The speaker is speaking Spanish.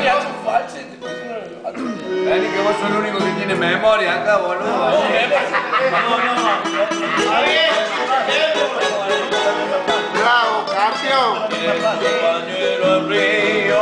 ya son falsos este cuestión. Dani, que vos sos el único que tiene memoria acá, boludo. No, Está bien. Bravo, campeón. compañero al río,